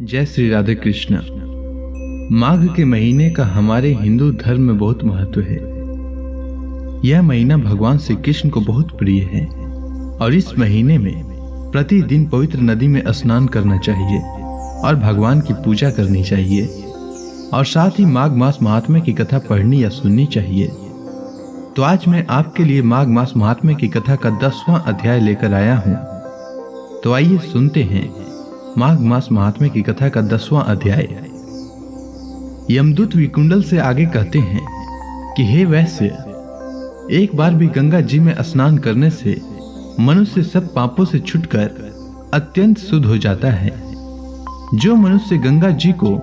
जय श्री राधे कृष्ण। माघ के महीने का हमारे हिंदू धर्म में बहुत महत्व है। यह महीना भगवान श्री कृष्ण को बहुत प्रिय है और इस महीने में प्रतिदिन पवित्र नदी में स्नान करना चाहिए और भगवान की पूजा करनी चाहिए और साथ ही माघ मास महात्म्य की कथा पढ़नी या सुननी चाहिए। तो आज मैं आपके लिए माघ मास महात्म्य की कथा का 10वां अध्याय लेकर आया हूं। तो आइए सुनते हैं माघ मास महात्म्य की कथा का 10वां अध्याय। यमदूत विकुंडल से आगे कहते हैं कि हे वैश्य, एक बार भी गंगा जी में स्नान करने से मनुष्य सब पापों से छूटकर अत्यंत शुद्ध हो जाता है। जो मनुष्य गंगा जी को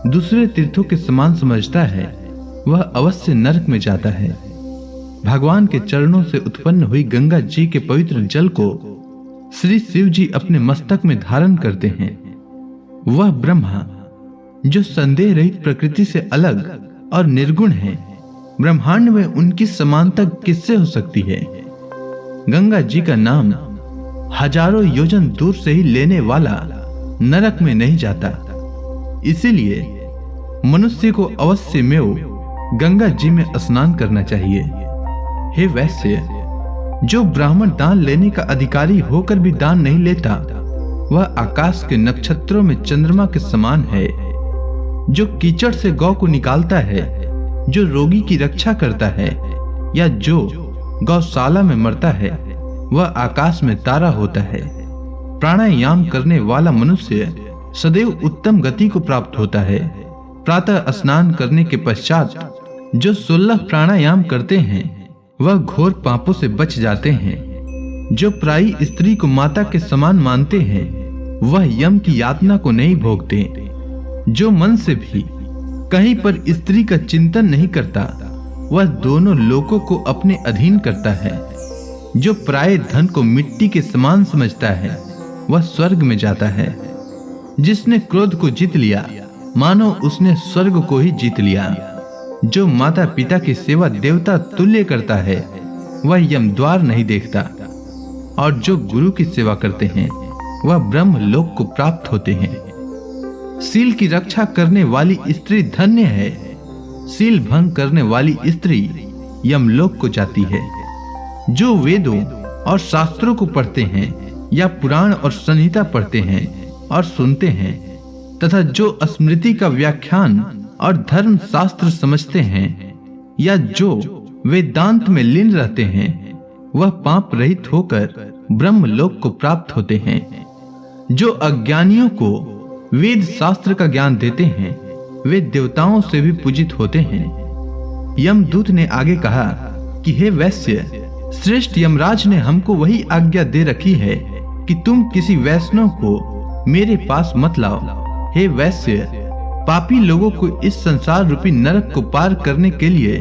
दूसरे तीर्थों के समान समझता है वह अवश्य नरक में जाता है। भगवान के चरणों से उत्पन्न हुई गंगा जी के पवित्र जल को श्री शिव जी अपने मस्तक में धारण करते हैं। वह ब्रह्मा जो संदेह रहित प्रकृति से अलग और निर्गुण है, ब्रह्मांड में उनकी समानता किससे हो सकती है। गंगा जी का नाम हजारों योजन दूर से ही लेने वाला नरक में नहीं जाता। इसीलिए मनुष्य को अवश्य में गंगा जी में स्नान करना चाहिए। हे वैश्य, जो ब्राह्मण दान लेने का अधिकारी होकर भी दान नहीं लेता वह आकाश के नक्षत्रों में चंद्रमा के समान है। जो कीचड़ से गौ को निकालता है, जो रोगी की रक्षा करता है या जो गौशाला में मरता है वह आकाश में तारा होता है। प्राणायाम करने वाला मनुष्य सदैव उत्तम गति को प्राप्त होता है। प्रातः स्नान करने के पश्चात जो 16 प्राणायाम करते हैं वह घोर पापों से बच जाते हैं। जो प्रायी स्त्री को माता के समान मानते हैं वह यम की यातना को नहीं भोगते। जो मन से भी कहीं पर स्त्री का चिंतन नहीं करता वह दोनों लोकों को अपने अधीन करता है। जो प्राय धन को मिट्टी के समान समझता है वह स्वर्ग में जाता है। जिसने क्रोध को जीत लिया मानो उसने स्वर्ग को ही जीत लिया। जो माता पिता की सेवा देवता तुल्य करता है वह यम द्वार नहीं देखता और जो गुरु की सेवा करते हैं वह ब्रह्म लोक को प्राप्त होते हैं। सील की रक्षा करने वाली स्त्री धन्य है। सील भंग करने वाली स्त्री यमलोक को जाती है। जो वेदों और शास्त्रों को पढ़ते हैं या पुराण और संहिता पढ़ते हैं और सुनते हैं तथा जो स्मृति का व्याख्यान और धर्म शास्त्र समझते हैं या जो वेदांत में लीन रहते हैं वह पाप रहित होकर ब्रह्म लोक को प्राप्त होते हैं। जो अज्ञानियों को वेद शास्त्र का ज्ञान देते हैं वे देवताओं से भी पूजित होते हैं। यमदूत ने आगे कहा कि हे वैश्य, श्रेष्ठ यमराज ने हमको वही आज्ञा दे रखी है कि तुम किसी वैष्णव को मेरे पास मत लाओ। हे वैश्य, पापी लोगों को इस संसार रूपी नरक को पार करने के लिए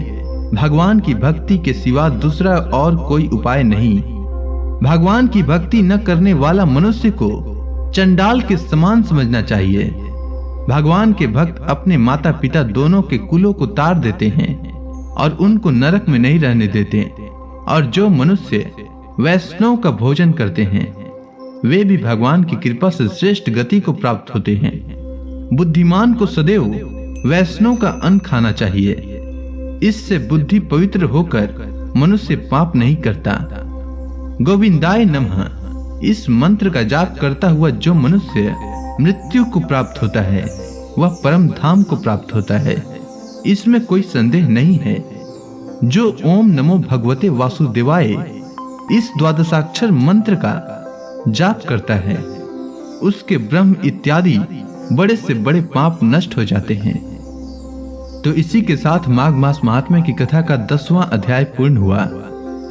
भगवान की भक्ति के सिवा दूसरा और कोई उपाय नहीं। भगवान की भक्ति न करने वाला मनुष्य को चंडाल के समान समझना चाहिए। भगवान के भक्त अपने माता पिता दोनों के कुलों को तार देते हैं और उनको नरक में नहीं रहने देते। और जो मनुष्य वैष्णव का भोजन करते हैं वे भी भगवान की कृपा से श्रेष्ठ गति को प्राप्त होते हैं। बुद्धिमान को सदैव वैष्णव का अन्न खाना चाहिए। इससे बुद्धि पवित्र होकर मनुष्य पाप नहीं करता। गोविंदाय नमः इस मंत्र का जाप करता हुआ जो मनुष्य मृत्यु को प्राप्त होता है वह परम धाम को प्राप्त होता है। इसमें कोई संदेह नहीं है। जो ओम नमो भगवते वासुदेवाय इस द्वादशाक्षर मंत्र का जाप करता है उसके ब्रह्म इत्यादि बड़े से बड़े पाप नष्ट हो जाते हैं। तो इसी के साथ माघ मास महात्म्य की कथा का 10वां अध्याय पूर्ण हुआ।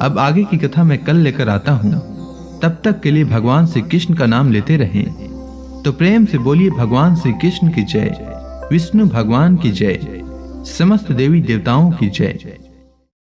अब आगे की कथा मैं कल लेकर आता हूँ। तब तक के लिए भगवान श्री कृष्ण का नाम लेते रहें। तो प्रेम से बोलिए भगवान श्री कृष्ण की जय, विष्णु भगवान की जय, समस्त देवी देवताओं की जय।